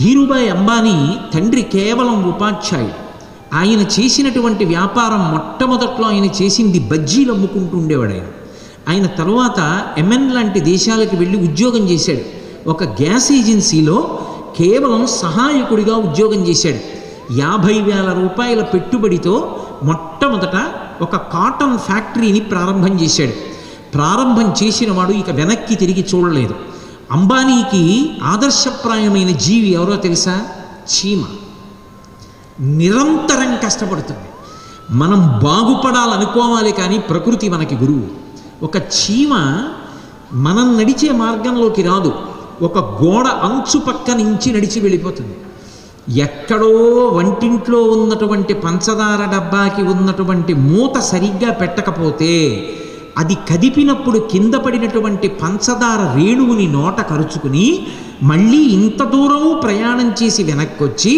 ధీరుభాయ్ అంబానీ తండ్రి కేవలం ఉపాధ్యాయుడు. ఆయన చేసినటువంటి వ్యాపారం మొట్టమొదట్లో ఆయన చేసింది బజ్జీలు అమ్ముకుంటూ ఉండేవాడు. ఆయన తరువాత ఎంఎన్ లాంటి దేశాలకు వెళ్ళి ఉద్యోగం చేశాడు. ఒక గ్యాస్ ఏజెన్సీలో కేవలం సహాయకుడిగా ఉద్యోగం చేశాడు. 50,000 రూపాయల పెట్టుబడితో మొట్టమొదట ఒక కాటన్ ఫ్యాక్టరీని ప్రారంభం చేశాడు. ప్రారంభం చేసిన వాడు ఇక వెనక్కి తిరిగి చూడలేదు. అంబానీకి ఆదర్శప్రాయమైన జీవి ఎవరో తెలుసా? చీమ. నిరంతరం కష్టపడుతుంది. మనం బాగుపడాలనుకోవాలి, కానీ ప్రకృతి మనకి గురువు. ఒక చీమ మనం నడిచే మార్గంలోకి రాదు, ఒక గోడ అంచు పక్క నుంచి నడిచి వెళ్ళిపోతుంది. ఎక్కడో వంటింట్లో ఉన్నటువంటి పంచదార డబ్బాకి ఉన్నటువంటి మూత సరిగ్గా పెట్టకపోతే అది కదిపినప్పుడు కింద పడినటువంటి పంచదార రేణువుని నోట కరుచుకుని మళ్ళీ ఇంత దూరం ప్రయాణం చేసి వెనక్కొచ్చి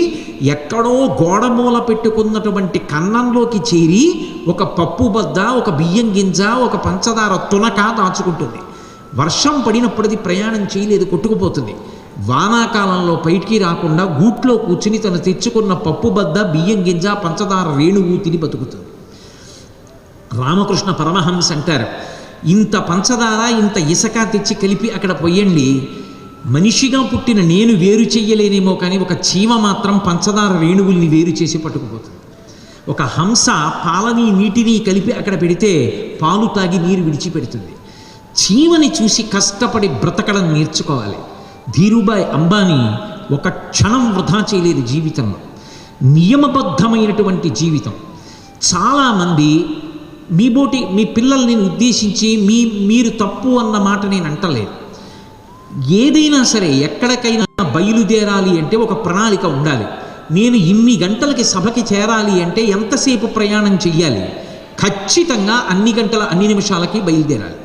ఎక్కడో గోడ మూల పెట్టుకున్నటువంటి కన్నంలోకి చేరి ఒక పప్పు బద్ద, ఒక బియ్యం గింజ, ఒక పంచదార తునక దాచుకుంటుంది. వర్షం పడినప్పుడు అది ప్రయాణం చేయలేదు, కొట్టుకుపోతుంది. వానాకాలంలో బయటికి రాకుండా గూట్లో కూర్చుని తను తెచ్చుకున్న పప్పు బద్ద, బియ్యం గింజ, పంచదార రేణువు తిని బతుకుతుంది. రామకృష్ణ పరమహంస అంటారు, ఇంత పంచదార ఇంత ఇసుక తెచ్చి కలిపి అక్కడ పొయ్యండి, మనిషిగా పుట్టిన నేను వేరు చెయ్యలేనేమో, కానీ ఒక చీమ మాత్రం పంచదార రేణువుల్ని వేరు చేసి పట్టుకుపోతుంది. ఒక హంస పాలని నీటిని కలిపి అక్కడ పెడితే పాలు తాగి నీరు విడిచిపెడుతుంది. చీమని చూసి కష్టపడి బ్రతకడం నేర్చుకోవాలి. ధీరుభాయ్ అంబానీ ఒక క్షణం వృధా చేయలేదు జీవితంలో. నియమబద్ధమైనటువంటి జీవితం. చాలామంది మీ పిల్లల్ని ఉద్దేశించి మీరు తప్పు అన్న మాట నేను అంటలేదు. ఏదైనా సరే ఎక్కడికైనా బయలుదేరాలి అంటే ఒక ప్రణాళిక ఉండాలి. నేను ఇన్ని గంటలకి సభకి చేరాలి అంటే ఎంతసేపు ప్రయాణం చెయ్యాలి, ఖచ్చితంగా అన్ని గంటల అన్ని నిమిషాలకి బయలుదేరాలి.